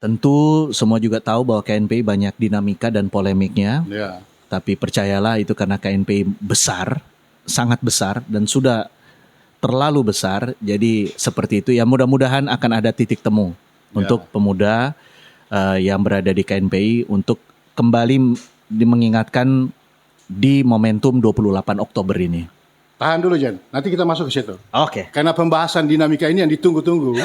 Tentu semua juga tahu bahwa KNPI banyak dinamika dan polemiknya. Ya. Tapi percayalah itu karena KNPI besar, sangat besar dan sudah terlalu besar. Jadi seperti itu ya, mudah-mudahan akan ada titik temu untuk pemuda yang berada di KNPI untuk kembali mengingatkan di momentum 28 Oktober ini. Tahan dulu Jen, nanti kita masuk ke situ. Oke. Karena pembahasan dinamika ini yang ditunggu-tunggu.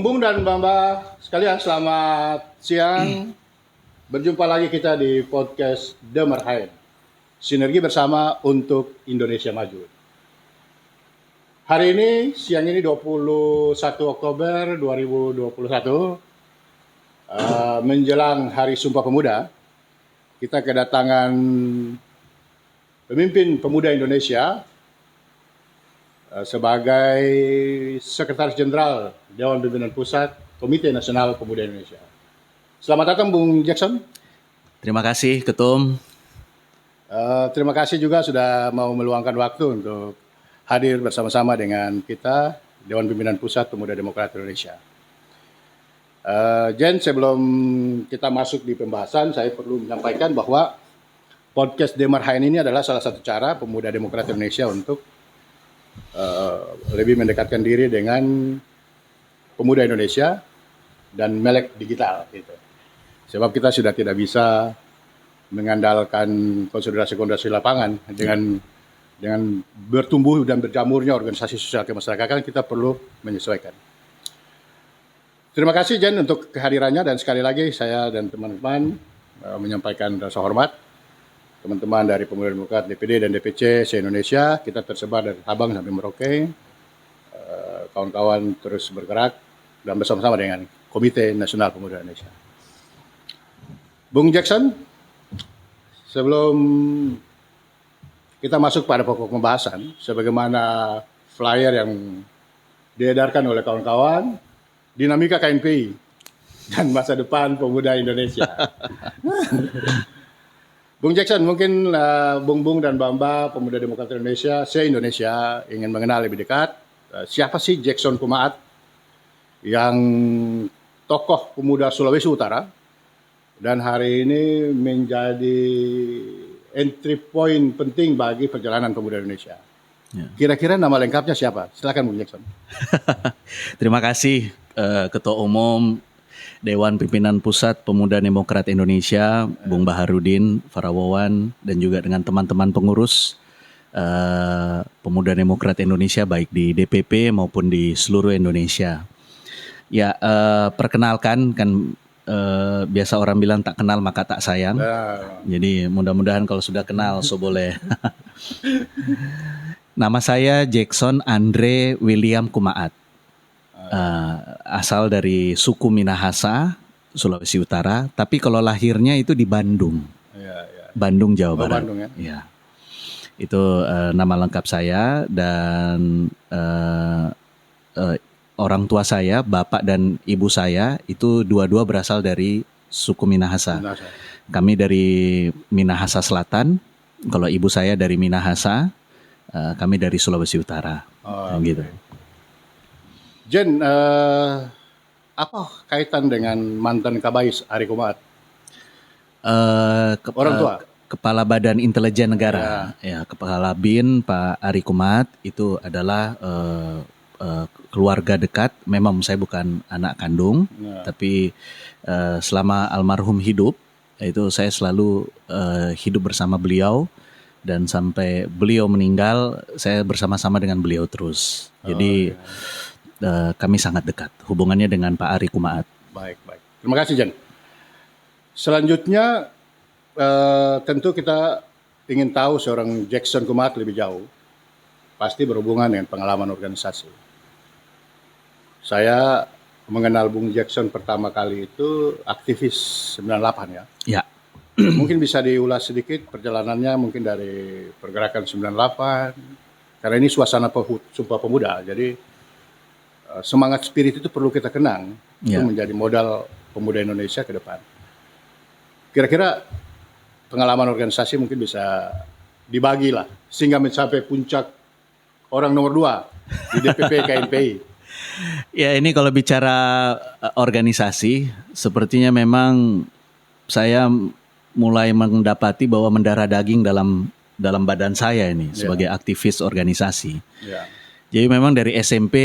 Bung dan Mbak sekalian, selamat siang. Berjumpa lagi kita di podcast The Marhain, sinergi bersama untuk Indonesia Maju. Hari ini, siang ini 21 Oktober 2021, menjelang Hari Sumpah Pemuda, kita kedatangan pemimpin pemuda Indonesia sebagai Sekretaris Jenderal Dewan Pimpinan Pusat Komite Nasional Pemuda Indonesia. Selamat datang Bung Jackson. Terima kasih Ketum. Terima kasih juga sudah mau meluangkan waktu untuk hadir bersama-sama dengan kita Dewan Pimpinan Pusat Pemuda Demokrat Indonesia. Jen, sebelum kita masuk di pembahasan, saya perlu menyampaikan bahwa podcast Demarhain ini adalah salah satu cara Pemuda Demokrat Indonesia untuk lebih mendekatkan diri dengan pemuda Indonesia dan melek digital gitu. Sebab kita sudah tidak bisa mengandalkan konsolidasi lapangan dengan bertumbuh dan berjamurnya organisasi sosial kemasyarakatan, kita perlu menyesuaikan. Terima kasih Jen untuk kehadirannya, dan sekali lagi saya dan teman-teman menyampaikan rasa hormat. Teman-teman dari Pemuda Demokrat DPD dan DPC se-Indonesia, kita tersebar dari Sabang sampai Merauke. Kawan-kawan terus bergerak dan bersama-sama dengan Komite Nasional Pemuda Indonesia. Bung Jackson, sebelum kita masuk pada pokok pembahasan, sebagaimana flyer yang diedarkan oleh kawan-kawan, dinamika KNPI dan masa depan pemuda Indonesia. Bung Jackson, mungkin Bung dan Mbak Pemuda Demokrat Indonesia, se-Indonesia ingin mengenal lebih dekat siapa sih Jackson Kumaat, yang tokoh pemuda Sulawesi Utara dan hari ini menjadi entry point penting bagi perjalanan pemuda Indonesia. Ya. Kira-kira nama lengkapnya siapa? Silakan Bung Jackson. Terima kasih Ketua Umum Dewan Pimpinan Pusat Pemuda Demokrat Indonesia, Bung Baharudin Farawawan, dan juga dengan teman-teman pengurus Pemuda Demokrat Indonesia baik di DPP maupun di seluruh Indonesia. Ya, perkenalkan kan biasa orang bilang tak kenal maka tak sayang. Jadi mudah-mudahan kalau sudah kenal so boleh. Nama saya Jackson Andre William Kumaat. Asal dari suku Minahasa, Sulawesi Utara, tapi kalau lahirnya itu di Bandung, Bandung Jawa Barat. Bandung, ya? Ya. Itu nama lengkap saya, dan orang tua saya, bapak dan ibu saya itu dua-dua berasal dari suku Minahasa. Kami dari Minahasa Selatan, kalau ibu saya dari Minahasa, kami dari Sulawesi Utara, gitu. Jen, apa kaitan dengan mantan Kabais Ari Kumaat? Orang tua? Kepala Badan Intelijen Negara, ya, Kepala BIN Pak Ari Kumaat itu adalah keluarga dekat. Memang saya bukan anak kandung, tapi selama almarhum hidup, Itu saya selalu hidup bersama beliau dan sampai beliau meninggal saya bersama-sama dengan beliau terus. Jadi kami sangat dekat hubungannya dengan Pak Ari Kumaat. Baik. Terima kasih, Jan. Selanjutnya tentu kita ingin tahu seorang Jackson Kumaat lebih jauh. Pasti berhubungan dengan pengalaman organisasi. Saya mengenal Bung Jackson pertama kali itu aktivis 98 ya. Ya. Mungkin bisa diulas sedikit perjalanannya mungkin dari pergerakan 98. Karena ini suasana Sumpah Pemuda. Jadi semangat spirit itu perlu kita kenang. Itu menjadi modal pemuda Indonesia ke depan. Kira-kira pengalaman organisasi mungkin bisa dibagi lah. Sehingga mencapai puncak orang nomor 2 di DPP KNPI. Ya, ini kalau bicara organisasi, sepertinya memang saya mulai mendapati bahwa mendarah daging dalam badan saya ini sebagai aktivis organisasi. Jadi memang dari SMP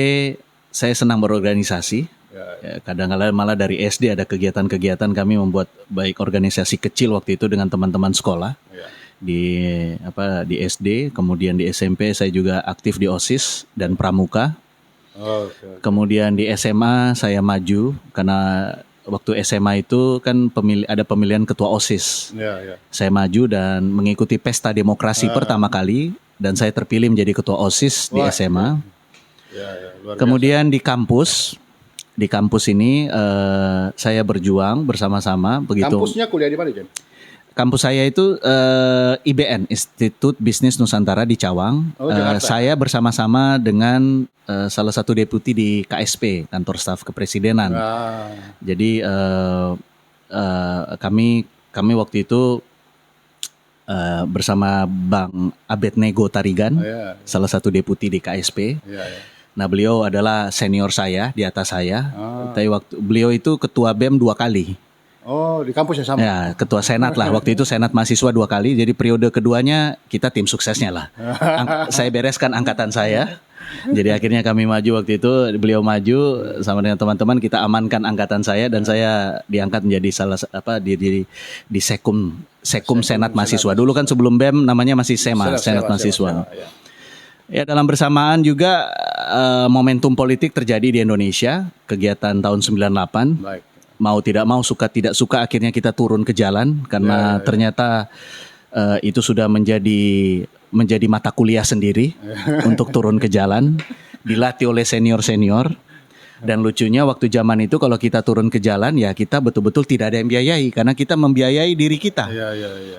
saya senang berorganisasi. Kadang-kadang malah dari SD ada kegiatan-kegiatan kami membuat baik organisasi kecil waktu itu dengan teman-teman sekolah di SD, kemudian di SMP saya juga aktif di OSIS dan Pramuka. Kemudian di SMA saya maju karena waktu SMA itu kan ada pemilihan ketua OSIS. Saya maju dan mengikuti pesta demokrasi pertama kali dan saya terpilih menjadi ketua OSIS di SMA. Kemudian di kampus ini saya berjuang bersama-sama begitu. Kampusnya kuliah di mana, Jen? Kampus saya itu IBN, Institut Bisnis Nusantara di Cawang. Saya bersama-sama dengan salah satu deputi di KSP, Kantor Staf Kepresidenan. Jadi kami waktu itu bersama Bang Abednego Tarigan, salah satu deputi di KSP. Nah, beliau adalah senior saya, di atas saya. Tapi waktu beliau itu ketua BEM 2 kali. Oh, di kampus yang sama? Ya, ketua senat lah. Waktu itu senat mahasiswa 2 kali. Jadi periode keduanya kita tim suksesnya lah. Saya bereskan angkatan saya. Jadi akhirnya kami maju waktu itu. Beliau maju sama dengan teman-teman. Kita amankan angkatan saya dan saya diangkat menjadi di Sekum Senat Mahasiswa. Dulu kan sebelum BEM namanya masih SEMA, Senat Mahasiswa. Ya, dalam bersamaan juga momentum politik terjadi di Indonesia. Kegiatan tahun 98. Baik. Mau tidak mau, suka tidak suka, akhirnya kita turun ke jalan karena ternyata itu sudah menjadi mata kuliah sendiri untuk turun ke jalan, dilatih oleh senior-senior. Dan lucunya waktu zaman itu kalau kita turun ke jalan ya kita betul-betul tidak ada yang biayai karena kita membiayai diri kita.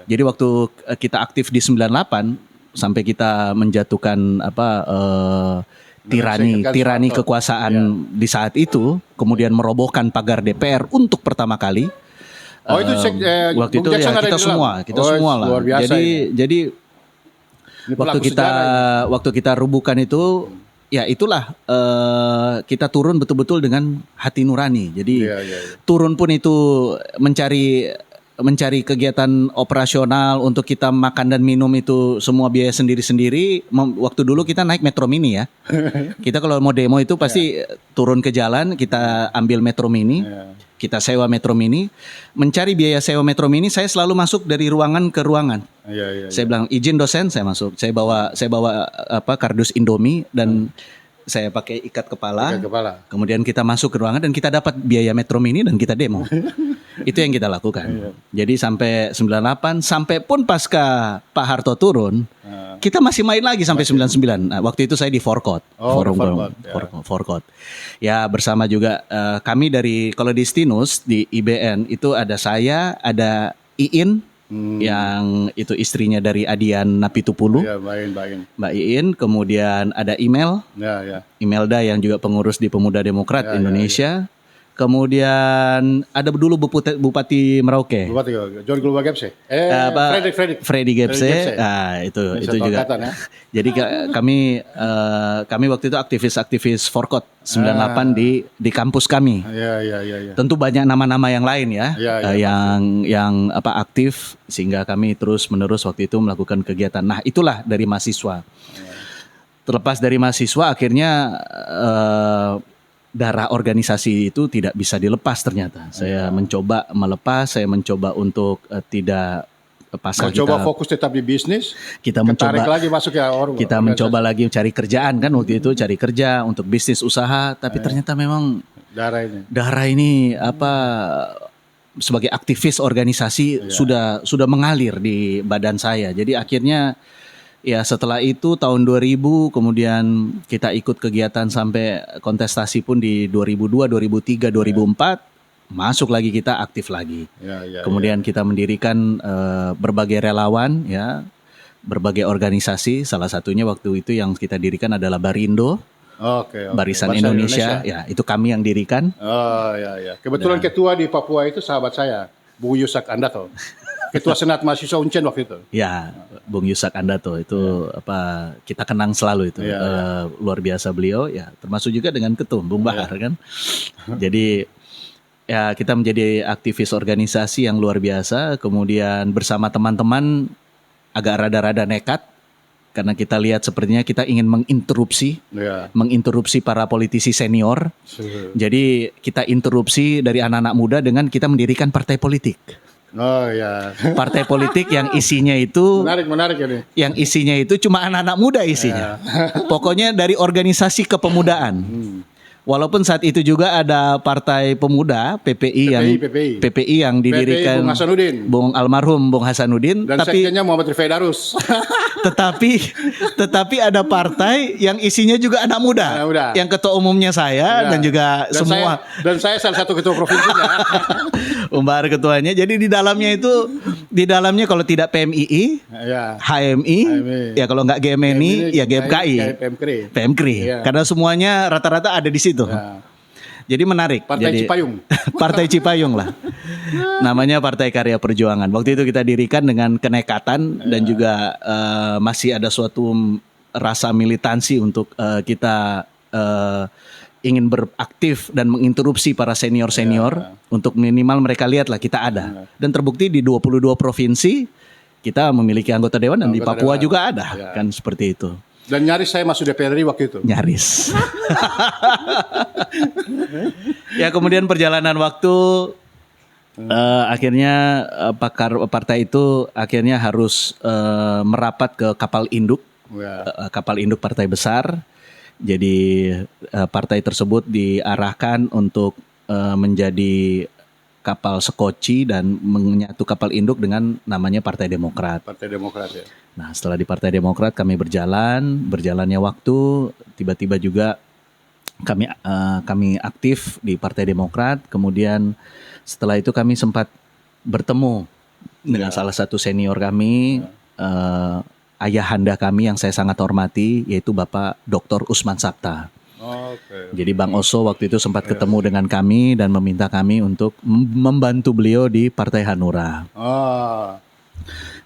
Jadi waktu kita aktif di 98 sampai kita menjatuhkan tirani kekuasaan di saat itu, kemudian merobohkan pagar DPR untuk pertama kali. Waktu itu ya kita semua lah. Jadi waktu kita rubuhkan itu, ya itulah kita turun betul-betul dengan hati nurani. Jadi turun pun itu mencari kegiatan operasional untuk kita makan dan minum itu semua biaya sendiri-sendiri. Waktu dulu kita naik Metro Mini ya. Kita kalau mau demo itu pasti turun ke jalan, kita ambil Metro Mini, kita sewa Metro Mini. Mencari biaya sewa Metro Mini saya selalu masuk dari ruangan ke ruangan. Saya bilang izin dosen, saya masuk. Saya bawa kardus Indomie dan saya pakai ikat kepala. Kemudian kita masuk ke ruangan dan kita dapat biaya Metro Mini dan kita demo. Itu yang kita lakukan. Jadi sampai 98, sampai pun pasca Pak Harto turun, kita masih main lagi sampai 99. Nah, waktu itu saya di Forkot. Forkot. Ya, bersama juga kami kalau di Stinus di IBN itu ada saya, ada Iin yang itu istrinya dari Adian Napitupulu. Mbak Iin, kemudian ada Imelda yang juga pengurus di Pemuda Demokrat Indonesia. Kemudian ada dulu Bupati Merauke. John Global Gepse. Freddy Gepse. Nah, itu juga. Jadi kami waktu itu aktivis Forkot 98 di kampus kami. Tentu banyak nama-nama yang lain yang aktif sehingga kami terus-menerus waktu itu melakukan kegiatan. Nah, itulah dari mahasiswa. Terlepas dari mahasiswa akhirnya darah organisasi itu tidak bisa dilepas ternyata. Saya mencoba melepas, saya mencoba untuk tidak pasal Coba kita fokus tetap di bisnis. kita Tarik mencoba lagi masuk ya orang. kita mencoba lagi cari kerjaan kan waktu itu, cari kerja untuk bisnis usaha, tapi ternyata memang darah ini. sebagai aktivis organisasi sudah mengalir di badan saya. Jadi akhirnya ya setelah itu tahun 2000 kemudian kita ikut kegiatan sampai kontestasi pun di 2002, 2003, 2004 masuk lagi, kita aktif lagi. Kemudian kita mendirikan berbagai relawan ya, berbagai organisasi. Salah satunya waktu itu yang kita dirikan adalah Barindo. Barisan Indonesia. Ya, itu kami yang dirikan. Kebetulan ketua di Papua itu sahabat saya, Bung Yusak Andato. Ketua Senat Mahasiswa Uncen waktu itu. Ya, Bung Yusak Andato itu kita kenang selalu itu. Luar biasa beliau ya, termasuk juga dengan ketum Bung Bahar kan. Jadi ya kita menjadi aktivis organisasi yang luar biasa, kemudian bersama teman-teman agak rada-rada nekat karena kita lihat sepertinya kita ingin menginterupsi para politisi senior. Jadi kita interupsi dari anak-anak muda dengan kita mendirikan partai politik. Partai politik yang isinya itu menarik ini. Yang isinya itu cuma anak-anak muda isinya. Pokoknya dari organisasi kepemudaan. Walaupun saat itu juga ada Partai Pemuda PPI yang didirikan Bung Hasanuddin, Bung almarhum Bung Hasanuddin, dan sekjennya Muhammad Rifai Darus. tetapi ada partai yang isinya juga anak muda. Yang ketua umumnya saya dan juga semua. Saya salah satu ketua provinsinya. Umbar ketuanya. Jadi di dalamnya kalau tidak PMII, HMI, ya kalau nggak GMNI, ya GMKI, PMKRI. Karena semuanya rata-rata ada di situ. Jadi menarik. Cipayung. Partai Cipayung lah. Namanya Partai Karya Perjuangan. Waktu itu kita dirikan dengan kenekatan dan juga masih ada suatu rasa militansi untuk kita ingin beraktif dan menginterupsi para senior-senior untuk minimal mereka lihatlah kita ada. Dan terbukti di 22 provinsi kita memiliki anggota dewan dan di Papua juga ada kan seperti itu. Dan nyaris saya masuk DPR RI waktu itu. Nyaris. Ya kemudian perjalanan waktu akhirnya partai itu akhirnya harus merapat ke kapal induk. Kapal induk partai besar. Jadi partai tersebut diarahkan untuk menjadi kapal sekoci dan menyatu kapal induk dengan namanya Partai Demokrat. Partai Demokrat ya. Nah setelah di Partai Demokrat kami berjalannya waktu, tiba-tiba juga kami aktif di Partai Demokrat. Kemudian setelah itu kami sempat bertemu dengan salah satu senior kami, ayahanda kami yang saya sangat hormati, yaitu Bapak Dr. Usman Sabta. Jadi Bang Oso waktu itu sempat ketemu dengan kami dan meminta kami untuk membantu beliau di Partai Hanura.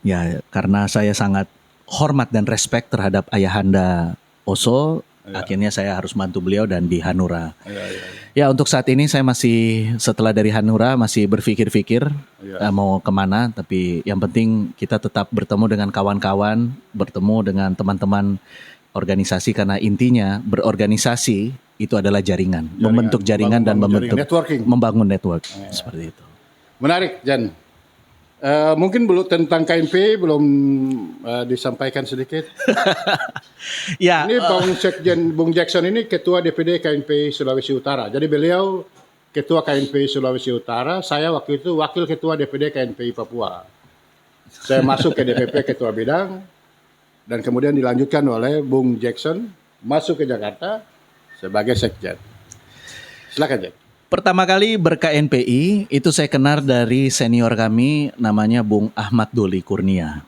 Ya, karena saya sangat hormat dan respect terhadap ayahanda Oso, akhirnya saya harus bantu beliau dan di Hanura. Ya, untuk saat ini saya masih setelah dari Hanura masih berpikir-pikir mau kemana, tapi yang penting kita tetap bertemu dengan kawan-kawan, bertemu dengan teman-teman organisasi, karena intinya berorganisasi itu adalah jaringan, membentuk jaringan dan membangun network seperti itu. Menarik, Jan. Mungkin belum tentang KNP belum disampaikan sedikit. Ya. Ini Bung Jackson ini ketua DPD KNP Sulawesi Utara. Jadi beliau ketua KNP Sulawesi Utara. Saya waktu itu wakil ketua DPD KNP Papua. Saya masuk ke DPP ketua bidang. Dan kemudian dilanjutkan oleh Bung Jackson masuk ke Jakarta sebagai sekjen. Silakan, Jack. Pertama kali ber-KNPI itu saya kenal dari senior kami namanya Bung Ahmad Doli Kurnia.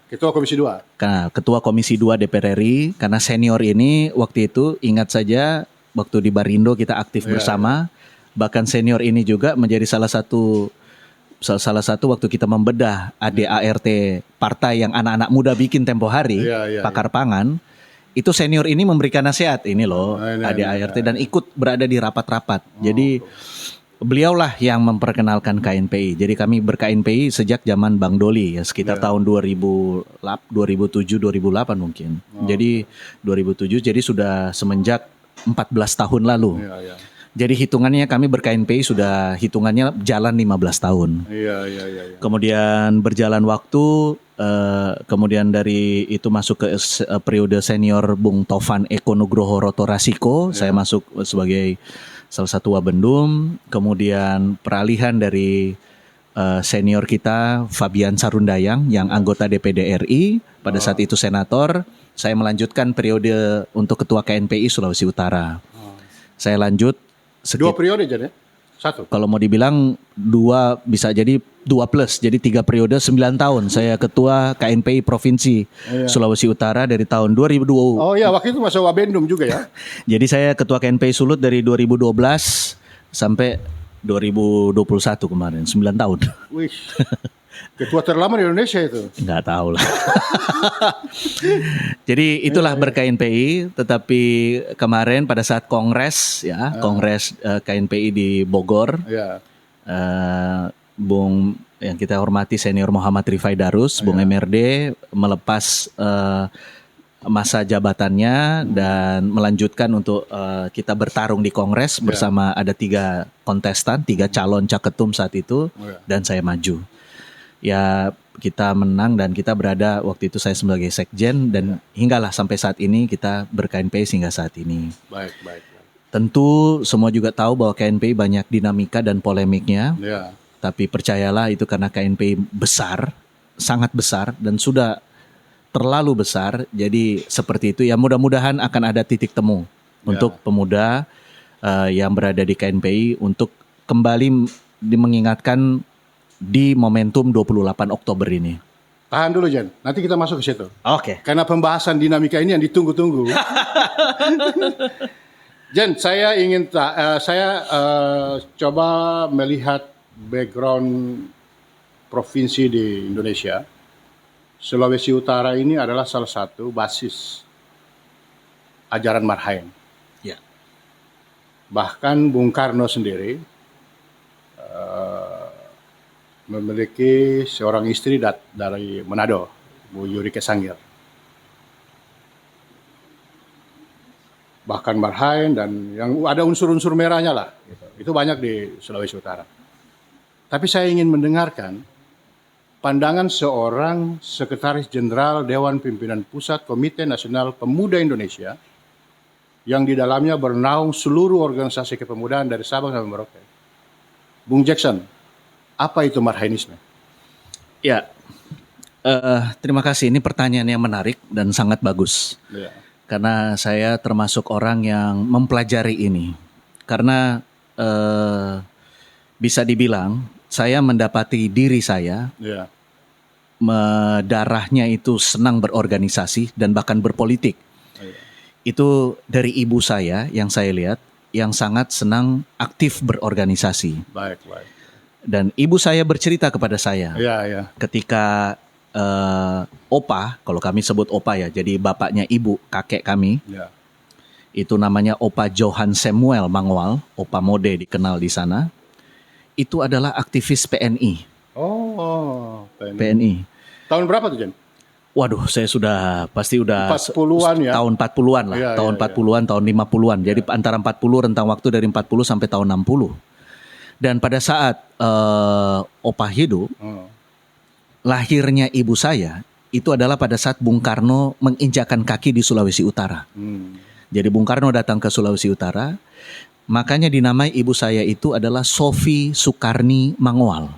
Ketua Komisi 2. Ketua Komisi 2 DPR RI. Karena senior ini waktu itu ingat saja waktu di Barindo kita aktif bersama. Bahkan senior ini juga menjadi salah satu waktu kita membedah ADART partai yang anak-anak muda bikin tempo hari, pakar pangan, itu senior ini memberikan nasihat, ini loh ADART, dan ikut berada di rapat-rapat. Jadi beliaulah yang memperkenalkan KNPI. Jadi kami ber-KNPI sejak zaman Bang Doli ya, sekitar tahun 2007 2008 mungkin. Jadi 2007, jadi sudah semenjak 14 tahun lalu. Jadi hitungannya kami ber-KNPI sudah hitungannya jalan 15 tahun. Iya. Kemudian berjalan waktu, kemudian dari itu masuk ke periode senior Bung Tovan Eko Nugroho Rotorasiko. Saya masuk sebagai salah satu Wabendum. Kemudian peralihan dari senior kita Fabian Sarundayang yang anggota DPD RI. Pada saat itu senator. Saya melanjutkan periode untuk ketua KNPI Sulawesi Utara. Saya lanjut. 2 periode jadi? 1? Kalau mau dibilang 2 bisa jadi 2 plus. Jadi 3 periode 9 tahun. Saya ketua KNPI Provinsi Sulawesi Utara dari tahun 2020. Oh iya, waktu itu masuk Wabendum juga ya? Jadi saya ketua KNPI Sulut dari 2012 sampai 2021 kemarin. 9 tahun. Wih, ketua terlama di Indonesia itu. Nggak tahu lah. Jadi itulah ber-KNPI. Tetapi kemarin pada saat kongres kongres KNPI di Bogor, Iya. Bung yang kita hormati senior Muhammad Rifai Darus, Bung MRD melepas masa jabatannya dan melanjutkan untuk kita bertarung di kongres bersama ada 3 kontestan, 3 calon caketum saat itu, dan saya maju. Ya kita menang dan kita berada waktu itu saya sebagai sekjen dan hinggalah sampai saat ini kita ber-KNPI hingga saat ini. Baik. Tentu semua juga tahu bahwa KNPI banyak dinamika dan polemiknya. Ya. Tapi percayalah itu karena KNPI besar, sangat besar dan sudah terlalu besar. Jadi seperti itu ya, mudah-mudahan akan ada titik temu untuk pemuda yang berada di KNPI untuk kembali mengingatkan di momentum 28 Oktober ini. Tahan dulu Jen, nanti kita masuk ke situ. Oke. Karena pembahasan dinamika ini yang ditunggu-tunggu. Jen, saya ingin coba melihat background provinsi di Indonesia. Sulawesi Utara ini adalah salah satu basis ajaran Marhaen. Ya. Bahkan Bung Karno sendiri memiliki seorang istri dari Manado, Bu Yuri Kesangir. Bahkan Marhaen dan yang ada unsur-unsur merahnya lah. Itu banyak di Sulawesi Utara. Tapi saya ingin mendengarkan pandangan seorang Sekretaris Jenderal Dewan Pimpinan Pusat Komite Nasional Pemuda Indonesia yang di dalamnya bernaung seluruh organisasi kepemudaan dari Sabang sampai Merauke. Bung Jackson, apa itu Marhaenisme? Ya, terima kasih. Ini pertanyaan yang menarik dan sangat bagus. Ya. Karena saya termasuk orang yang mempelajari ini. Karena bisa dibilang saya mendapati diri saya darahnya itu senang berorganisasi dan bahkan berpolitik. Itu dari ibu saya yang saya lihat yang sangat senang aktif berorganisasi. Baik. Dan ibu saya bercerita kepada saya ketika Opa, kalau kami sebut Opa ya, jadi bapaknya ibu, kakek kami, itu namanya Opa Johan Samuel Mangwal, Opa Mode dikenal di sana, itu adalah aktivis PNI. Oh, PNI. Tahun berapa tuh Jen? Waduh, saya pasti udah 40-an ya? Tahun 40-an lah, tahun 40-an, tahun 50-an. Jadi antara 40 rentang waktu dari 40 sampai tahun 60. Dan pada saat Opa hidup, lahirnya ibu saya itu adalah pada saat Bung Karno menginjakan kaki di Sulawesi Utara. Jadi Bung Karno datang ke Sulawesi Utara, makanya dinamai ibu saya itu adalah Sofi Sukarni Mangwal.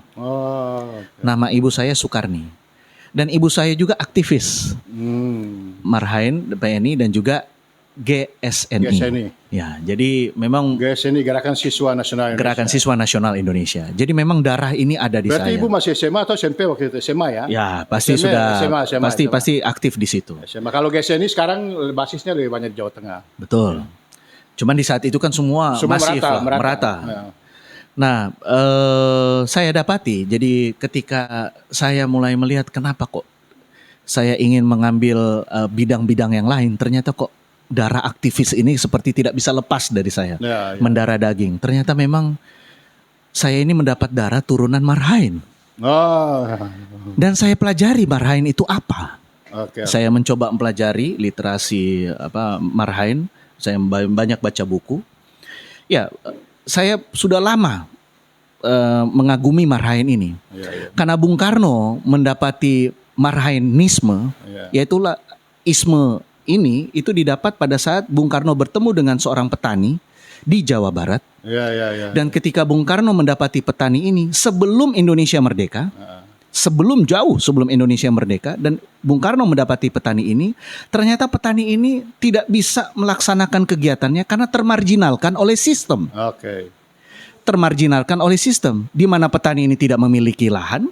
Nama ibu saya Sukarni. Dan ibu saya juga aktivis Marhaen, PNI dan juga GSNI. Ya, jadi memang GSNI Gerakan Siswa Nasional Indonesia. Gerakan Siswa Nasional Indonesia. Jadi memang darah ini ada di Berarti saya. Ibu masih SMA atau SMP waktu itu? SMA ya? Ya, pasti SMA, sudah SMA. pasti aktif di situ. SMA. Kalau GSNI sekarang basisnya lebih banyak di Jawa Tengah. Betul. Cuman di saat itu kan semua masif merata. Ya. Nah, saya dapati jadi ketika saya mulai melihat kenapa kok saya ingin mengambil bidang-bidang yang lain, ternyata kok darah aktivis ini seperti tidak bisa lepas dari saya. Mendarah daging. Ternyata memang saya ini mendapat darah turunan Marhaen. Dan saya pelajari Marhaen itu apa. Saya mencoba mempelajari literasi Marhaen. Saya banyak baca buku. Ya, saya sudah lama mengagumi Marhaen ini. Karena Bung Karno mendapati Marhaenisme, yaitulah isme ini itu didapat pada saat Bung Karno bertemu dengan seorang petani di Jawa Barat. Dan ketika Bung Karno mendapati petani ini sebelum Indonesia merdeka, jauh sebelum Indonesia merdeka, dan Bung Karno mendapati petani ini, ternyata petani ini tidak bisa melaksanakan kegiatannya karena termarginalkan oleh sistem. Termarginalkan oleh sistem, di mana petani ini tidak memiliki lahan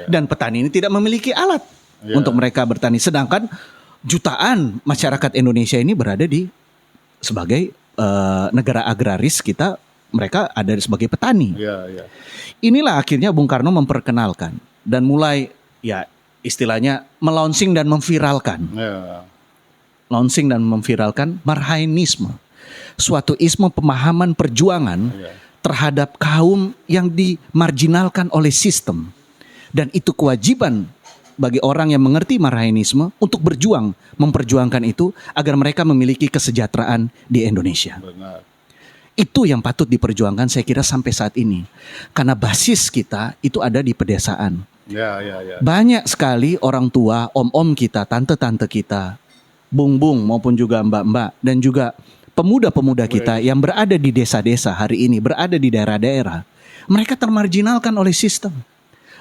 dan petani ini tidak memiliki alat untuk mereka bertani. Sedangkan jutaan masyarakat Indonesia ini berada di sebagai negara agraris kita, mereka ada sebagai petani. Inilah akhirnya Bung Karno memperkenalkan dan mulai ya istilahnya melaunching dan memviralkan. Launching dan memviralkan Marhaenisme, suatu isme pemahaman perjuangan terhadap kaum yang dimarginalkan oleh sistem. Dan itu kewajiban bagi orang yang mengerti Marhaenisme untuk berjuang, memperjuangkan itu agar mereka memiliki kesejahteraan di Indonesia. Itu yang patut diperjuangkan saya kira sampai saat ini. Karena basis kita itu ada di pedesaan. Banyak sekali orang tua, om-om kita, tante-tante kita, bung-bung maupun juga mbak-mbak, dan juga pemuda-pemuda kita yang berada di desa-desa hari ini, berada di daerah-daerah. Mereka termarginalkan oleh sistem.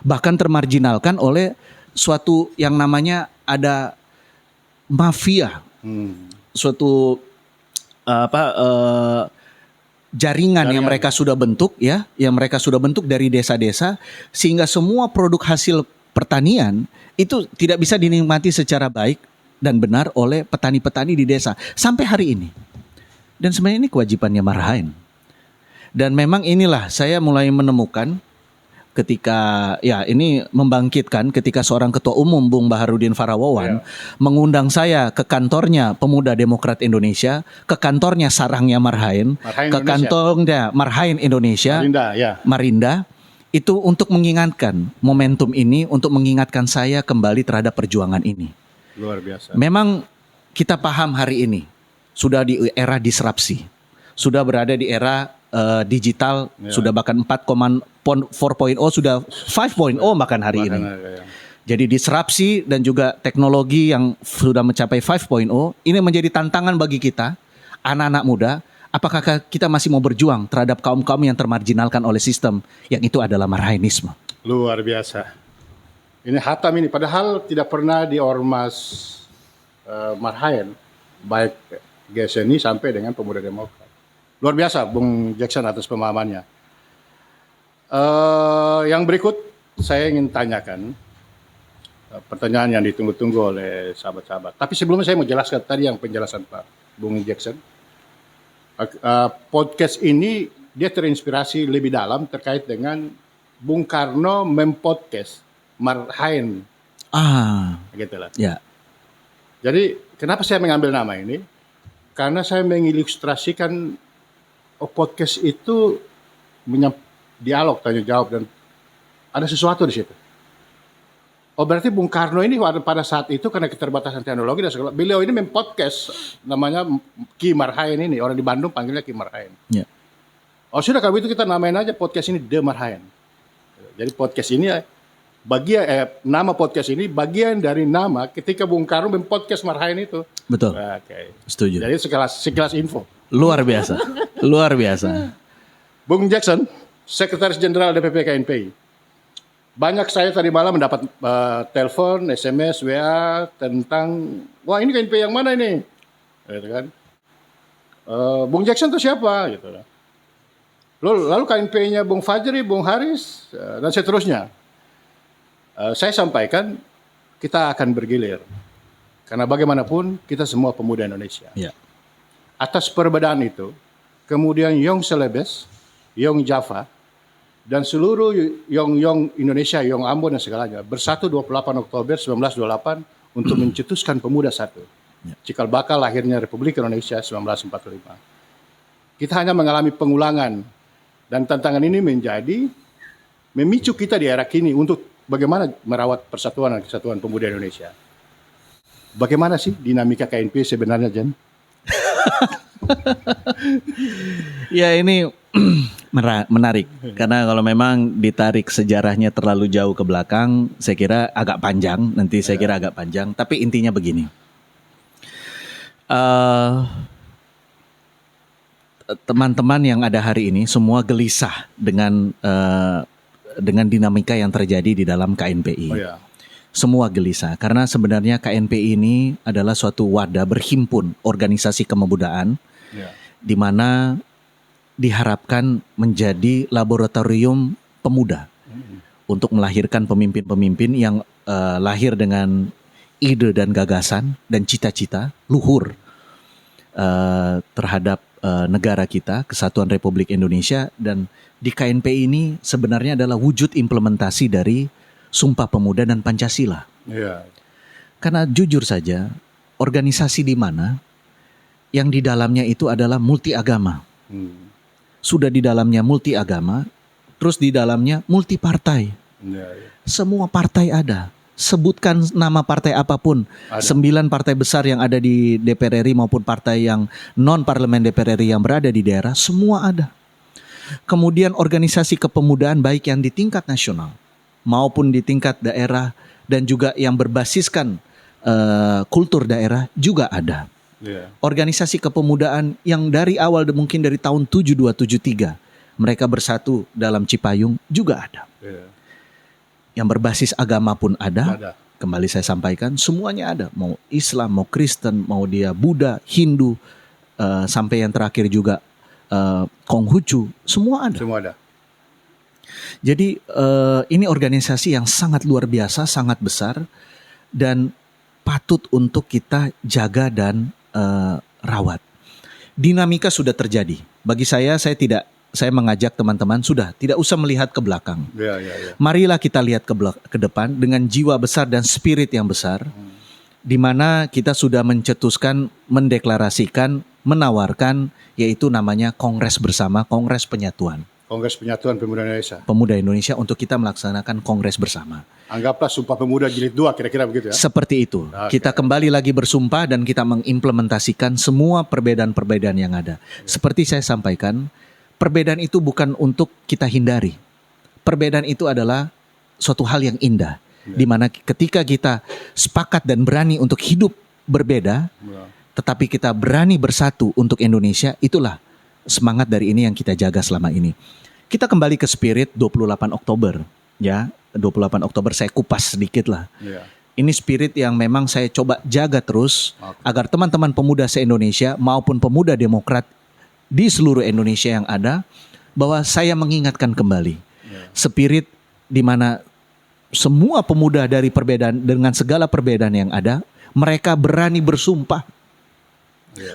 Bahkan termarginalkan oleh suatu yang namanya ada mafia. Suatu jaringan yang mereka sudah bentuk ya, yang mereka sudah bentuk dari desa-desa, sehingga semua produk hasil pertanian itu tidak bisa dinikmati secara baik dan benar oleh petani-petani di desa sampai hari ini. Dan sebenarnya ini kewajibannya Marhaen. Dan memang inilah saya mulai menemukan ketika ya ini membangkitkan ketika seorang ketua umum Bung Baharudin Farawawan mengundang saya ke kantornya Pemuda Demokrat Indonesia, ke kantornya sarangnya Marhaen, ke kantornya Marhaen Indonesia, Marinda, itu untuk mengingatkan momentum ini, untuk mengingatkan saya kembali terhadap perjuangan ini. Luar biasa. Memang kita paham hari ini sudah di era disrupsi, sudah berada di era digital, sudah bahkan 4.0 sudah 5.0 bahkan hari ini. Jadi disrupsi dan juga teknologi yang sudah mencapai 5.0 ini menjadi tantangan bagi kita, anak-anak muda. Apakah kita masih mau berjuang terhadap kaum-kaum yang termarginalkan oleh sistem, yang itu adalah Marhaenisme. Luar biasa. Ini Hatam ini padahal tidak pernah di ormas Marhaen, baik GSNI sampai dengan Pemuda Demokrat. Luar biasa Bung Jackson atas pemahamannya. Yang berikut saya ingin tanyakan pertanyaan yang ditunggu-tunggu oleh sahabat-sahabat. Tapi sebelumnya saya mau jelaskan tadi yang penjelasan Pak Bung Jackson. Podcast ini dia terinspirasi lebih dalam terkait dengan Bung Karno mempodcast Marhaen. Gitulah. Ya. Jadi kenapa saya mengambil nama ini? Karena saya mengilustrasikan podcast itu dialog, tanya jawab, dan ada sesuatu di situ. Berarti Bung Karno ini pada saat itu karena keterbatasan teknologi dan segala, beliau ini mempodcast namanya Ki Marhaen ini, orang di Bandung panggilnya Ki Marhaen. Ya. Sudah kalau itu kita namain aja podcast ini The Marhaen. Jadi podcast ini nama podcast ini bagian dari nama ketika Bung Karno mempodcast Marhaen itu. Betul. Setuju. Jadi sekelas info. Luar biasa. Luar biasa. Bung Jackson, Sekretaris Jenderal DPP KNPI. Banyak saya tadi malam mendapat telepon, SMS, WA tentang, wah ini KNPI yang mana ini? Gitu kan. Bung Jackson itu siapa? Gitu. Lalu KNPI-nya Bung Fajri, Bung Haris, dan seterusnya. Saya sampaikan kita akan bergilir. Karena bagaimanapun kita semua pemuda Indonesia. Ya. Atas perbedaan itu, kemudian Yong Celebes, Yong Java, dan seluruh Yong Indonesia, Yong Ambon dan segalanya bersatu 28 Oktober 1928 untuk mencetuskan pemuda satu. Ya. Cikal bakal lahirnya Republik Indonesia 1945. Kita hanya mengalami pengulangan dan tantangan ini memicu kita di era kini untuk bagaimana merawat persatuan dan kesatuan pemuda Indonesia. Bagaimana sih dinamika KNP sebenarnya, Jen? Ya ini menarik karena kalau memang ditarik sejarahnya terlalu jauh ke belakang, saya kira agak panjang. Nanti saya kira agak panjang. Tapi intinya begini, Eh, teman-teman yang ada hari ini semua gelisah dengan dinamika yang terjadi di dalam KNPI. Oh ya. Semua gelisah karena sebenarnya KNPI ini adalah suatu wadah berhimpun organisasi kepemudaan Ya. di mana diharapkan menjadi laboratorium pemuda untuk melahirkan pemimpin-pemimpin yang lahir dengan ide dan gagasan dan cita-cita luhur terhadap negara kita, Kesatuan Republik Indonesia. Dan di KNPI ini sebenarnya adalah wujud implementasi dari Sumpah Pemuda dan Pancasila. Ya. Karena jujur saja, organisasi di mana yang di dalamnya itu adalah multi agama. Sudah di dalamnya multi agama, terus di dalamnya multi partai. Ya, ya. Semua partai ada. Sebutkan nama partai apapun. Ada. 9 partai besar yang ada di DPR RI maupun partai yang non parlemen DPR RI yang berada di daerah, semua ada. Kemudian organisasi kepemudaan baik yang di tingkat nasional maupun di tingkat daerah dan juga yang berbasiskan kultur daerah juga ada. Ya. Organisasi kepemudaan yang dari awal mungkin dari tahun 72-73 mereka bersatu dalam Cipayung juga ada. Ya. Yang berbasis agama pun ada. Ada. Kembali saya sampaikan semuanya ada. Mau Islam, mau Kristen, mau dia Buddha, Hindu, sampai yang terakhir juga Konghucu, semua ada. Semua ada. Jadi ini organisasi yang sangat luar biasa, sangat besar dan patut untuk kita jaga dan rawat. Dinamika sudah terjadi. Bagi saya mengajak teman-teman sudah tidak usah melihat ke belakang. Ya, ya, ya. Marilah kita lihat ke depan dengan jiwa besar dan spirit yang besar, di mana kita sudah mencetuskan, mendeklarasikan, menawarkan, yaitu namanya Kongres Bersama, Kongres Penyatuan Kongres Penyatuan Pemuda Indonesia. Pemuda Indonesia untuk kita melaksanakan Kongres Bersama. Anggaplah Sumpah Pemuda Jilid 2 kira-kira begitu ya. Seperti itu. Oke. Kita kembali lagi bersumpah dan kita mengimplementasikan semua perbedaan-perbedaan yang ada. Seperti saya sampaikan, perbedaan itu bukan untuk kita hindari. Perbedaan itu adalah suatu hal yang indah. Di mana ketika kita sepakat dan berani untuk hidup berbeda, Ya. tetapi kita berani bersatu untuk Indonesia, itulah semangat dari ini yang kita jaga selama ini. Kita kembali ke spirit 28 Oktober. Ya, 28 Oktober saya kupas sedikit lah. Ya. Ini spirit yang memang saya coba jaga terus Oke. agar teman-teman pemuda se-Indonesia maupun pemuda Demokrat di seluruh Indonesia yang ada, bahwa saya mengingatkan kembali spirit di mana semua pemuda dari perbedaan dengan segala perbedaan yang ada, mereka berani bersumpah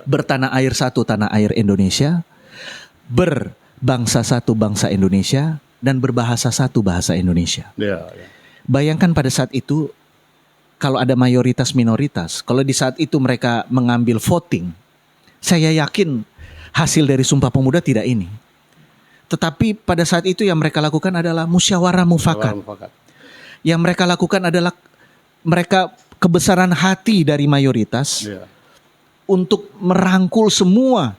bertanah air satu tanah air Indonesia, berbangsa satu bangsa Indonesia, dan berbahasa satu bahasa Indonesia. Ya, ya. Bayangkan pada saat itu kalau ada mayoritas minoritas, kalau di saat itu mereka mengambil voting, saya yakin hasil dari Sumpah Pemuda tidak ini. Tetapi pada saat itu yang mereka lakukan adalah musyawarah mufakat. Mufakat. Yang mereka lakukan adalah mereka kebesaran hati dari mayoritas Ya. untuk merangkul semua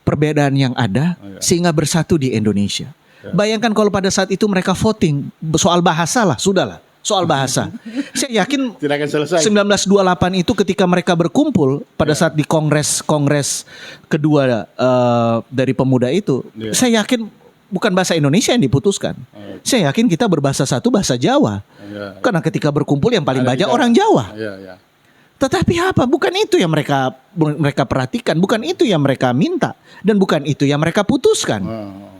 perbedaan yang ada sehingga bersatu di Indonesia. Bayangkan kalau pada saat itu mereka voting soal bahasa lah, sudahlah, soal bahasa. Saya yakin Tidak akan selesai. 1928 itu ketika mereka berkumpul pada saat di kongres kedua dari pemuda itu, Ya. saya yakin bukan bahasa Indonesia yang diputuskan. Saya yakin kita berbahasa satu, bahasa Jawa. Ya. Karena ketika berkumpul yang paling Ada banyak juga. orang Jawa. Ya, ya. Tetapi apa? Bukan itu yang mereka perhatikan, bukan itu yang mereka minta, dan bukan itu yang mereka putuskan. Oh.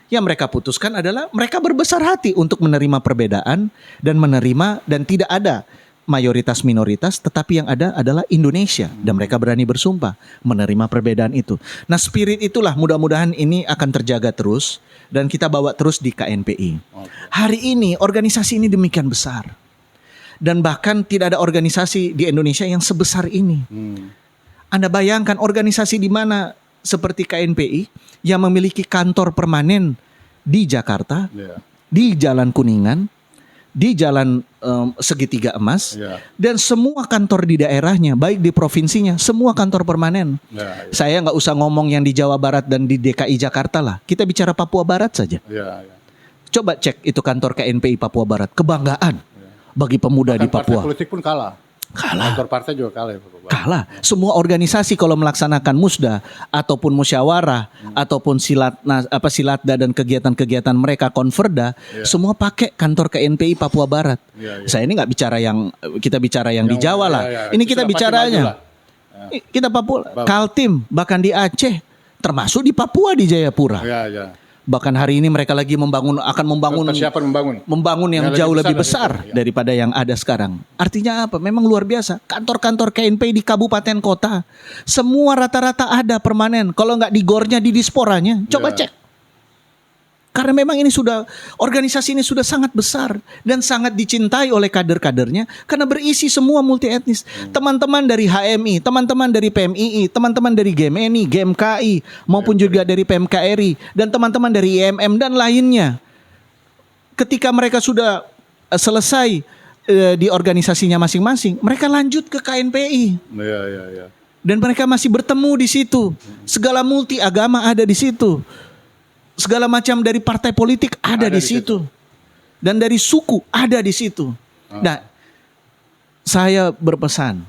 Yang mereka putuskan adalah mereka berbesar hati untuk menerima perbedaan dan menerima, dan tidak ada mayoritas minoritas, tetapi yang ada adalah Indonesia, dan mereka berani bersumpah menerima perbedaan itu. Nah, spirit itulah mudah-mudahan ini akan terjaga terus dan kita bawa terus di KNPI. Hari ini organisasi ini demikian besar. Dan bahkan tidak ada organisasi di Indonesia yang sebesar ini. Anda bayangkan organisasi di mana seperti KNPI yang memiliki kantor permanen di Jakarta, Ya. di Jalan Kuningan, di Jalan segitiga emas, Ya. dan semua kantor di daerahnya, baik di provinsinya, semua kantor permanen. Ya, ya. Saya nggak usah ngomong yang di Jawa Barat dan di DKI Jakarta lah. Kita bicara Papua Barat saja. Ya, ya. Coba cek itu kantor KNPI Papua Barat. Kebanggaan bagi pemuda di Bahkan Papua. Partai politik pun kalah. Kalah. Kantor partai juga kalah. Ya, Pak. Kalah. Semua organisasi kalau melaksanakan musda ataupun musyawarah ataupun silatda dan kegiatan-kegiatan mereka konverda, semua pakai kantor KNPI Papua Barat. Ya, ya. Saya ini nggak bicara kita bicara yang di Jawa lah. ya, ya. Ini Itu kita sudah pasti bicaranya. maju lah. Kita Papua, Kaltim, bahkan di Aceh, termasuk di Papua di Jayapura. Ya, ya. Bahkan hari ini mereka lagi akan membangun Persiapan membangun. yang Yang jauh lebih lebih besar besar dari itu, ya. daripada yang ada sekarang. Artinya apa? Memang luar biasa. Kantor-kantor KNPI di kabupaten kota semua rata-rata ada permanen. Kalau nggak di gornya, di disporanya. Coba Ya. cek. Karena memang organisasi ini sudah sangat besar dan sangat dicintai oleh kader-kadernya karena berisi semua multi etnis. Teman-teman dari HMI, teman-teman dari PMII, teman-teman dari GMNI, GMKI maupun juga dari PMKRI dan teman-teman dari IMM dan lainnya. Ketika mereka sudah selesai di organisasinya masing-masing, mereka lanjut ke KNPI. Ya, ya, ya. Dan mereka masih bertemu di situ. Segala multi agama ada di situ. Segala macam dari partai politik ada di situ. Dan dari suku ada di situ. Nah, saya berpesan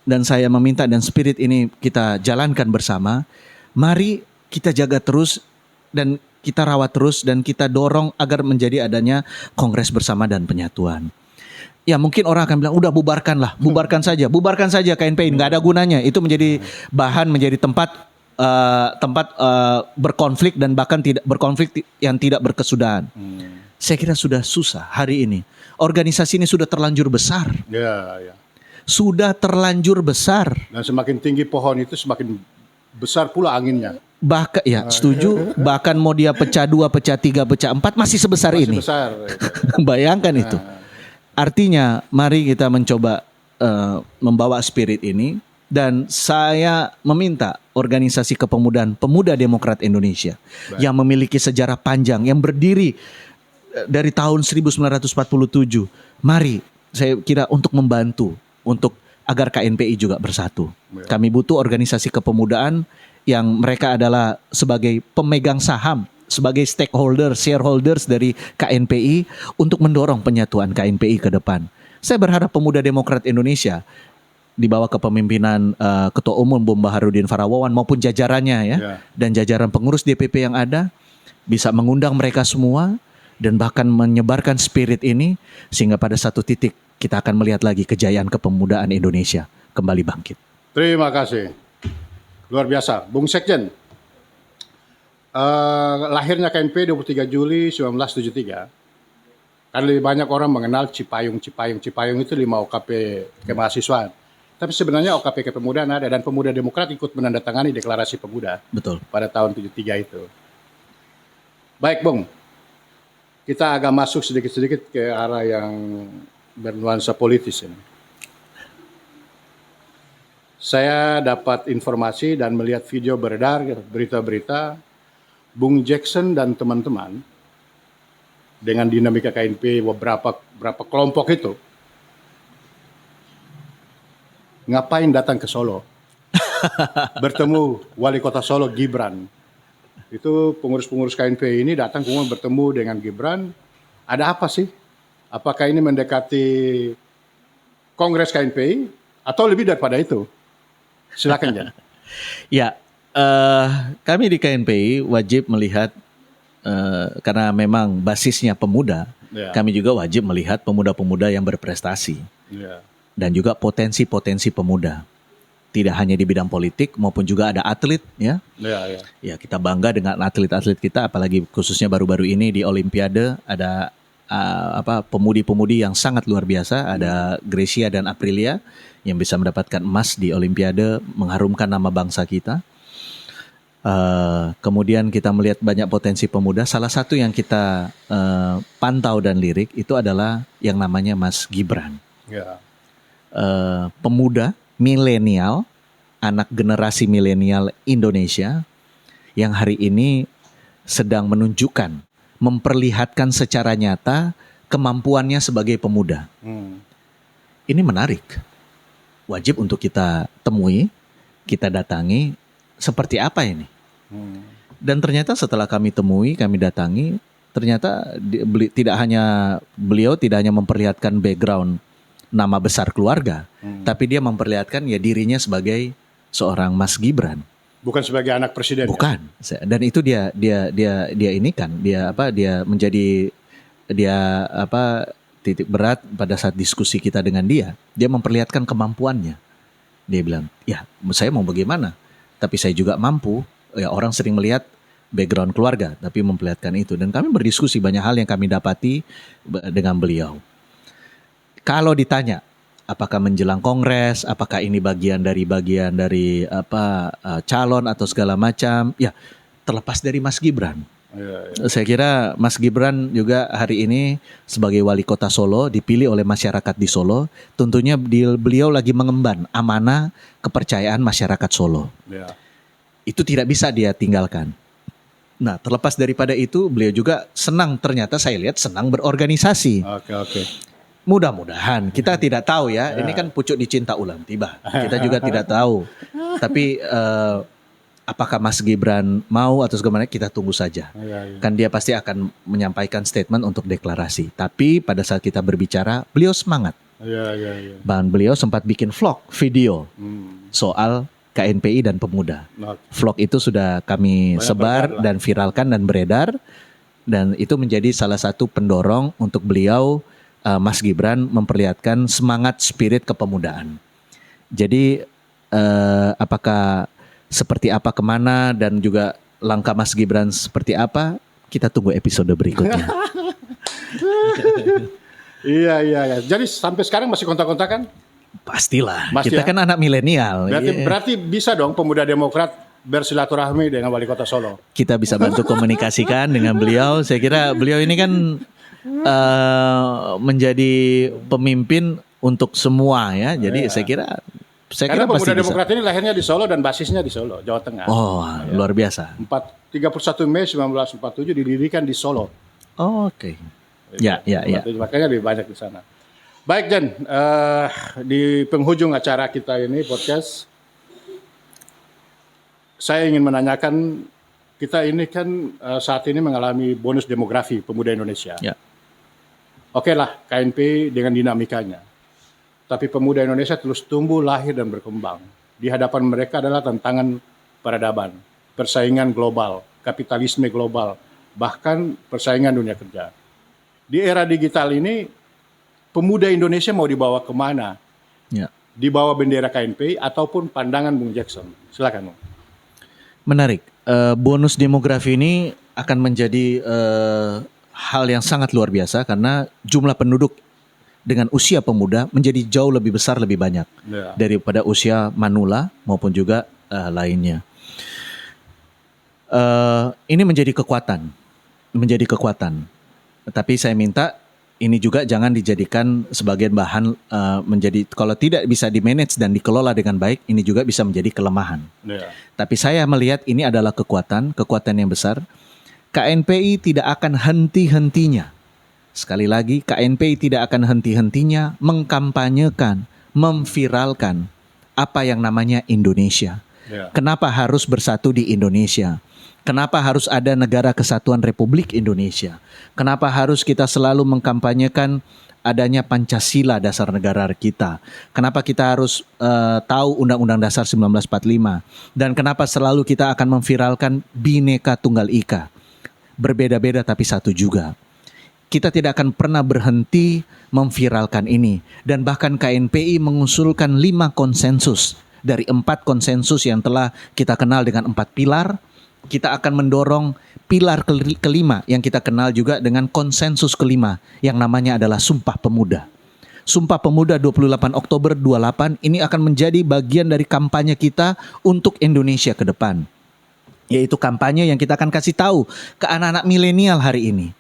dan saya meminta dan spirit ini kita jalankan bersama. Mari kita jaga terus dan kita rawat terus dan kita dorong agar menjadi adanya kongres bersama dan penyatuan. Ya mungkin orang akan bilang udah bubarkan saja KNPI, nggak ada gunanya. Itu menjadi bahan, menjadi tempat berkonflik dan bahkan tidak berkonflik yang tidak berkesudahan. Saya kira sudah susah hari ini. Organisasi ini sudah terlanjur besar. Ya, ya. Sudah terlanjur besar. Dan semakin tinggi pohon itu semakin besar pula anginnya. Bahkan ya setuju. Bahkan mau dia pecah 2, pecah 3, pecah 4 masih sebesar Masih ini. besar. Bayangkan itu. Artinya mari kita mencoba membawa spirit ini. Dan saya meminta organisasi kepemudaan Pemuda Demokrat Indonesia yang memiliki sejarah panjang, yang berdiri dari tahun 1947. Mari saya kira untuk membantu, untuk agar KNPI juga bersatu. Kami butuh organisasi kepemudaan yang mereka adalah sebagai pemegang saham, sebagai stakeholder, shareholders dari KNPI untuk mendorong penyatuan KNPI ke depan. Saya berharap Pemuda Demokrat Indonesia di bawah kepemimpinan Ketua Umum Bung Baharudin Farawawan maupun jajarannya ya, dan jajaran pengurus DPP yang ada bisa mengundang mereka semua dan bahkan menyebarkan spirit ini sehingga pada satu titik kita akan melihat lagi kejayaan kepemudaan Indonesia kembali bangkit. Terima kasih. Luar biasa. Bung Sekjen, lahirnya KNP 23 Juli 1973. Kan lebih banyak orang mengenal Cipayung itu 5 OKP kemahasiswaan. Tapi sebenarnya OKP kepemudaan ada dan Pemuda Demokrat ikut menandatangani deklarasi pemuda. Betul. Pada tahun 73 itu. Baik, Bung. Kita agak masuk sedikit-sedikit ke arah yang bernuansa politis ini. Saya dapat informasi dan melihat video beredar, berita-berita, Bung Jackson dan teman-teman dengan dinamika KNP beberapa kelompok itu ngapain datang ke Solo bertemu wali kota Solo Gibran. Itu pengurus-pengurus KNP ini datang kemudian bertemu dengan Gibran. Ada apa sih? Apakah ini mendekati Kongres KNPI atau lebih daripada itu? Silakan, Jan. Ya, kami di KNPI wajib melihat karena memang basisnya pemuda, kami juga wajib melihat pemuda-pemuda yang berprestasi dan juga potensi-potensi pemuda. Tidak hanya di bidang politik maupun juga ada atlet ya. Ya, kita bangga dengan atlet-atlet kita, apalagi khususnya baru-baru ini di Olimpiade ada pemudi-pemudi yang sangat luar biasa. Ada Gracia dan Aprilia yang bisa mendapatkan emas di Olimpiade, mengharumkan nama bangsa kita. Kemudian kita melihat banyak potensi pemuda. Salah satu yang kita pantau dan lirik itu adalah yang namanya Mas Gibran. Pemuda milenial, anak generasi milenial Indonesia yang hari ini sedang menunjukkan, memperlihatkan secara nyata kemampuannya sebagai pemuda. Ini menarik. Wajib untuk kita temui, kita datangi, seperti apa ini? Dan ternyata setelah kami temui, kami datangi, ternyata beliau tidak hanya memperlihatkan background nama besar keluarga, tapi dia memperlihatkan ya dirinya sebagai seorang Mas Gibran. Bukan sebagai anak presiden. Bukan. Ya? Dan itu dia ini kan, dia menjadi titik berat pada saat diskusi kita dengan dia. Dia memperlihatkan kemampuannya. Dia bilang, ya saya mau bagaimana, tapi saya juga mampu. Ya orang sering melihat background keluarga, tapi memperlihatkan itu. Dan kami berdiskusi banyak hal yang kami dapati dengan beliau. Kalau ditanya, apakah menjelang kongres, apakah ini bagian dari calon atau segala macam, ya terlepas dari Mas Gibran. Saya kira Mas Gibran juga hari ini sebagai wali kota Solo dipilih oleh masyarakat di Solo. Tentunya beliau lagi mengemban amanah kepercayaan masyarakat Solo. Itu tidak bisa dia tinggalkan. Nah, terlepas daripada itu, beliau juga ternyata saya lihat senang berorganisasi. Oke. Mudah-mudahan, kita tidak tahu ya. Ini kan pucuk dicinta ulang tiba. Kita juga tidak tahu. Tapi apakah Mas Gibran mau atau segala macam, kita tunggu saja. Kan dia pasti akan menyampaikan statement untuk deklarasi. Tapi pada saat kita berbicara, beliau semangat. Bahkan beliau sempat bikin vlog video soal KNPI dan pemuda. Vlog itu sudah kami sebar dan viralkan dan beredar. Dan itu menjadi salah satu pendorong untuk beliau, Mas Gibran, memperlihatkan semangat spirit kepemudaan. Jadi apakah seperti apa kemana dan juga langkah Mas Gibran seperti apa, kita tunggu episode berikutnya. Iya. Jadi sampai sekarang masih kontak-kontakan? Pastilah, kita kan anak milenial. Berarti bisa dong pemuda Demokrat bersilaturahmi dengan wali kota Solo. Kita bisa bantu komunikasikan dengan beliau. Saya kira beliau ini kan menjadi pemimpin untuk semua ya. Jadi saya kira karena pemuda pasti Demokrat bisa. ini lahirnya di Solo dan basisnya di Solo, Jawa Tengah. Oh, luar biasa. 31 Mei 1947 didirikan di Solo. Oh, oke. Ya. Makanya lebih banyak di sana. Baik, Jen, di penghujung acara kita ini podcast, saya ingin menanyakan, kita ini kan saat ini mengalami bonus demografi pemuda Indonesia. Ya. Oke lah, KNP dengan dinamikanya. Tapi pemuda Indonesia terus tumbuh, lahir dan berkembang. Di hadapan mereka adalah tantangan peradaban, persaingan global, kapitalisme global, bahkan persaingan dunia kerja. Di era digital ini, pemuda Indonesia mau dibawa kemana? Ya. Dibawa bendera KNPI ataupun pandangan Bung Jackson? Silakan, Bung. Menarik. Bonus demografi ini akan menjadi hal yang sangat luar biasa karena jumlah penduduk dengan usia pemuda menjadi jauh lebih besar, lebih banyak daripada usia manula maupun juga lainnya. Ini menjadi kekuatan. Tapi saya minta ini juga jangan dijadikan sebagai bahan menjadi, kalau tidak bisa di-manage dan dikelola dengan baik, ini juga bisa menjadi kelemahan. Tapi saya melihat ini adalah kekuatan yang besar. KNPI tidak akan henti-hentinya. Sekali lagi, KNPI tidak akan henti-hentinya mengkampanyekan, memviralkan apa yang namanya Indonesia. Kenapa harus bersatu di Indonesia? Kenapa harus ada Negara Kesatuan Republik Indonesia? Kenapa harus kita selalu mengkampanyekan adanya Pancasila dasar negara kita? Kenapa kita harus tahu Undang-Undang Dasar 1945? Dan kenapa selalu kita akan memviralkan Bhinneka Tunggal Ika? Berbeda-beda tapi satu juga. Kita tidak akan pernah berhenti memviralkan ini. Dan bahkan KNPI mengusulkan 5 konsensus. Dari 4 konsensus yang telah kita kenal dengan 4 pilar, kita akan mendorong pilar kelima yang kita kenal juga dengan konsensus kelima yang namanya adalah Sumpah Pemuda. Sumpah Pemuda 28 Oktober 28 ini akan menjadi bagian dari kampanye kita untuk Indonesia ke depan. Yaitu kampanye yang kita akan kasih tahu ke anak-anak milenial hari ini.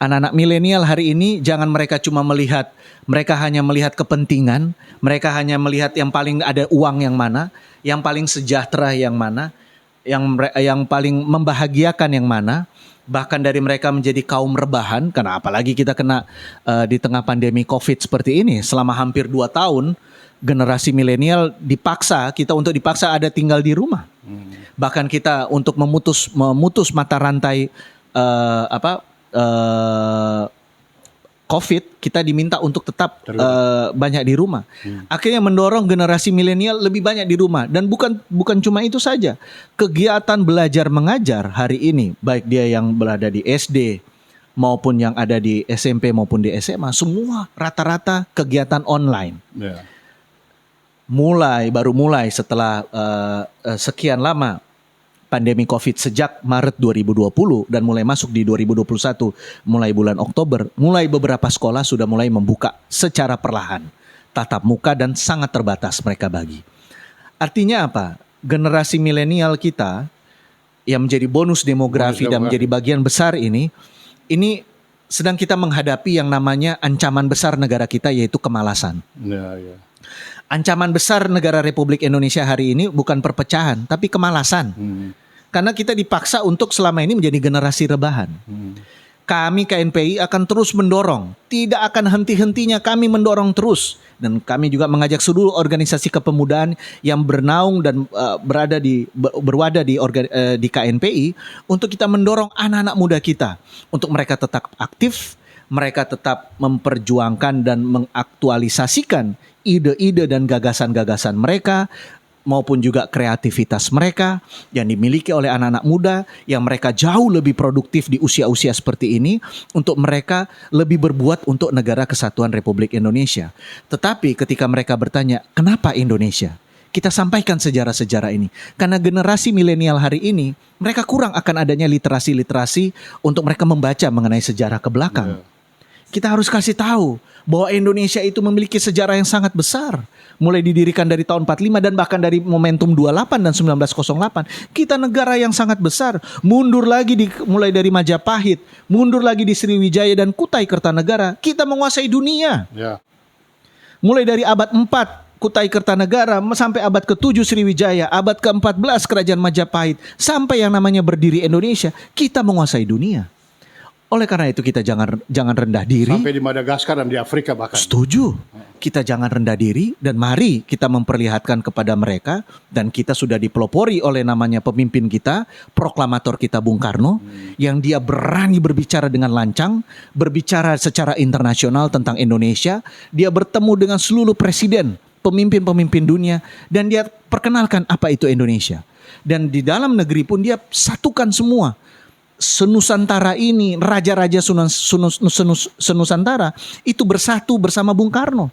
Anak-anak milenial hari ini jangan mereka cuma melihat, mereka hanya melihat kepentingan, mereka hanya melihat yang paling ada uang yang mana, yang paling sejahtera yang mana, yang paling membahagiakan yang mana, bahkan dari mereka menjadi kaum rebahan, karena apalagi kita kena di tengah pandemi COVID seperti ini, selama hampir 2 tahun, generasi milenial dipaksa ada tinggal di rumah. Bahkan kita untuk memutus mata rantai COVID, kita diminta untuk tetap banyak di rumah. Akhirnya mendorong generasi milenial lebih banyak di rumah. Dan bukan cuma itu saja. Kegiatan belajar mengajar hari ini, baik dia yang berada di SD maupun yang ada di SMP maupun di SMA, semua rata-rata kegiatan online. Ya. Baru mulai setelah sekian lama pandemi COVID sejak Maret 2020 dan mulai masuk di 2021 mulai bulan Oktober, mulai beberapa sekolah sudah mulai membuka secara perlahan, tatap muka dan sangat terbatas mereka bagi. Artinya apa? Generasi milenial kita yang menjadi bonus demografi dan menjadi bagian besar ini sedang kita menghadapi yang namanya ancaman besar negara kita, yaitu kemalasan. Ya, ya. Ancaman besar negara Republik Indonesia hari ini bukan perpecahan, tapi kemalasan. Karena kita dipaksa untuk selama ini menjadi generasi rebahan. Kami KNPI akan terus mendorong, tidak akan henti-hentinya kami mendorong terus. Dan kami juga mengajak seluruh organisasi kepemudaan yang bernaung dan berwadah di KNPI untuk kita mendorong anak-anak muda kita untuk mereka tetap aktif, mereka tetap memperjuangkan dan mengaktualisasikan ide-ide dan gagasan-gagasan mereka, maupun juga kreativitas mereka yang dimiliki oleh anak-anak muda yang mereka jauh lebih produktif di usia-usia seperti ini untuk mereka lebih berbuat untuk negara kesatuan Republik Indonesia. Tetapi ketika mereka bertanya, kenapa Indonesia? Kita sampaikan sejarah-sejarah ini. Karena generasi milenial hari ini, mereka kurang akan adanya literasi-literasi untuk mereka membaca mengenai sejarah ke belakang. Kita harus kasih tahu bahwa Indonesia itu memiliki sejarah yang sangat besar. Mulai didirikan dari tahun 45 dan bahkan dari momentum 28 dan 1908. Kita negara yang sangat besar. Mundur lagi mulai dari Majapahit, mundur lagi di Sriwijaya dan Kutai Kertanegara. Kita menguasai dunia. Ya. Mulai dari abad 4 Kutai Kertanegara sampai abad ke-7 Sriwijaya, abad ke-14 Kerajaan Majapahit, sampai yang namanya berdiri Indonesia, kita menguasai dunia. Oleh karena itu kita jangan rendah diri. Sampai di Madagaskar dan di Afrika bahkan. Setuju. Kita jangan rendah diri dan mari kita memperlihatkan kepada mereka, dan kita sudah dipelopori oleh namanya pemimpin kita, proklamator kita Bung Karno, yang dia berani berbicara dengan lancang, berbicara secara internasional tentang Indonesia. Dia bertemu dengan seluruh presiden, pemimpin-pemimpin dunia, dan dia perkenalkan apa itu Indonesia. Dan di dalam negeri pun dia satukan semua. Senusantara ini, raja-raja senusantara itu bersatu bersama Bung Karno.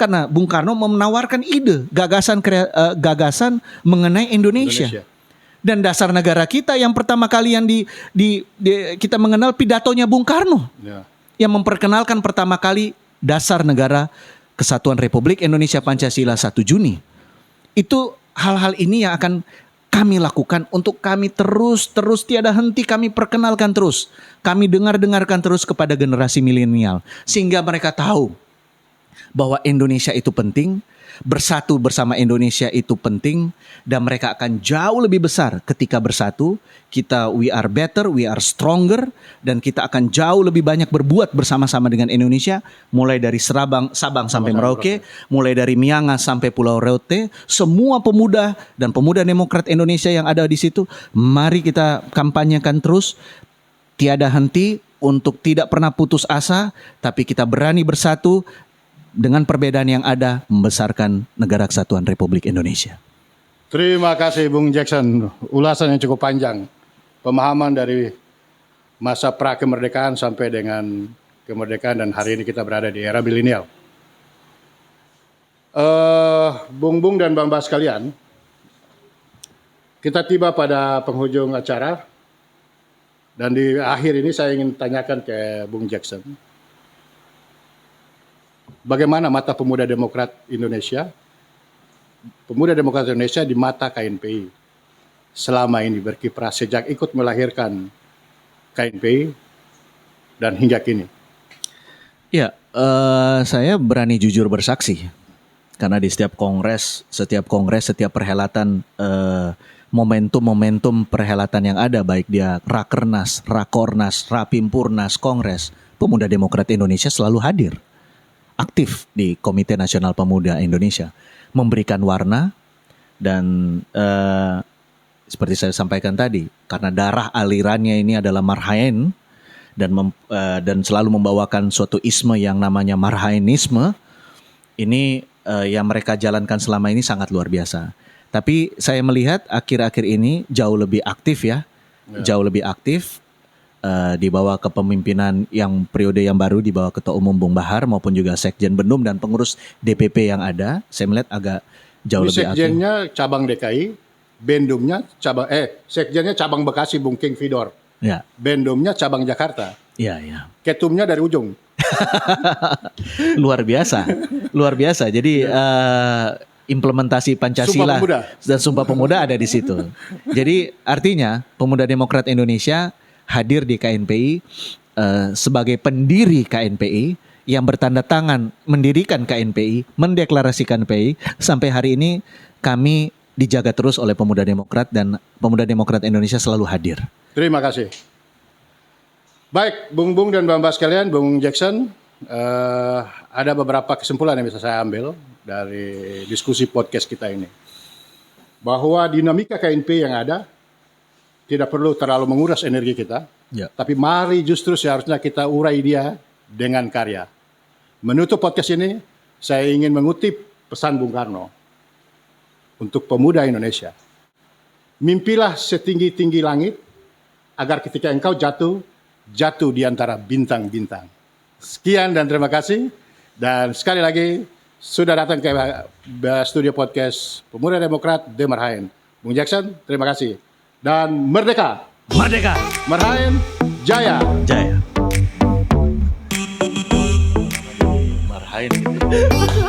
Karena Bung Karno menawarkan ide, gagasan mengenai Indonesia. Dan dasar negara kita yang pertama kali yang kita mengenal pidatonya Bung Karno. Ya. Yang memperkenalkan pertama kali dasar negara Kesatuan Republik Indonesia Pancasila 1 Juni. Itu hal-hal ini yang akan kami lakukan untuk kami terus tiada henti kami perkenalkan terus. Kami dengarkan terus kepada generasi milenial. Sehingga mereka tahu bahwa Indonesia itu penting. Bersatu bersama Indonesia itu penting. Dan mereka akan jauh lebih besar ketika bersatu. We are better, we are stronger. Dan kita akan jauh lebih banyak berbuat bersama-sama dengan Indonesia. Mulai dari Sabang sampai Merauke. Mulai dari Miangas sampai Pulau Rote. Semua pemuda dan pemuda Demokrat Indonesia yang ada di situ. Mari kita kampanyekan terus. Tiada henti untuk tidak pernah putus asa. Tapi kita berani bersatu. Dengan perbedaan yang ada, membesarkan negara kesatuan Republik Indonesia. Terima kasih Bung Jackson. Ulasan yang cukup panjang. Pemahaman dari masa pra-kemerdekaan sampai dengan kemerdekaan, dan hari ini kita berada di era milenial. Bung dan Bang Bas sekalian, kita tiba pada penghujung acara. Dan di akhir ini saya ingin tanyakan ke Bung Jackson. Bagaimana mata pemuda Demokrat Indonesia di mata KNPI selama ini berkiprah sejak ikut melahirkan KNPI dan hingga kini? Ya, saya berani jujur bersaksi Karena di setiap kongres, setiap perhelatan, momentum-momentum perhelatan yang ada, baik dia Rakernas, Rakornas, Rapimpurnas, Kongres, Pemuda Demokrat Indonesia selalu hadir, aktif di Komite Nasional Pemuda Indonesia, memberikan warna dan seperti saya sampaikan tadi, karena darah alirannya ini adalah Marhaen dan selalu membawakan suatu isme yang namanya Marhaenisme, ini yang mereka jalankan selama ini sangat luar biasa. Tapi saya melihat akhir-akhir ini jauh lebih aktif ya. Jauh lebih aktif di bawah kepemimpinan yang periode yang baru, di bawah Ketua Umum Bung Bahar maupun juga Sekjen Bendum dan pengurus DPP yang ada. Saya melihat agak jauh lebih aktif. Sekjennya cabang DKI, Bendumnya Sekjennya cabang Bekasi Bung King Vidor. Ya. Bendumnya cabang Jakarta. Iya, iya. Ketumnya dari ujung. Luar biasa. Jadi implementasi Pancasila dan Sumpah Pemuda ada di situ. Jadi artinya Pemuda Demokrat Indonesia hadir di KNPI sebagai pendiri KNPI yang bertanda tangan mendirikan KNPI, mendeklarasikan KNPI. Sampai hari ini kami dijaga terus oleh Pemuda Demokrat dan Pemuda Demokrat Indonesia selalu hadir. Terima kasih. Baik, Bung dan Mbak sekalian, Bung Jackson, ada beberapa kesimpulan yang bisa saya ambil dari diskusi podcast kita ini. Bahwa dinamika KNP yang ada tidak perlu terlalu menguras energi kita, tapi mari justru seharusnya kita urai dia dengan karya. Menutup podcast ini, saya ingin mengutip pesan Bung Karno untuk pemuda Indonesia. Mimpilah setinggi-tinggi langit, agar ketika engkau jatuh di antara bintang-bintang. Sekian dan terima kasih. Dan sekali lagi, sudah datang ke studio podcast Pemuda Demokrat The Marhaen. Bung Jackson, terima kasih. Dan merdeka! Merdeka! Marhaen, jaya! Jaya! Marhaen gitu.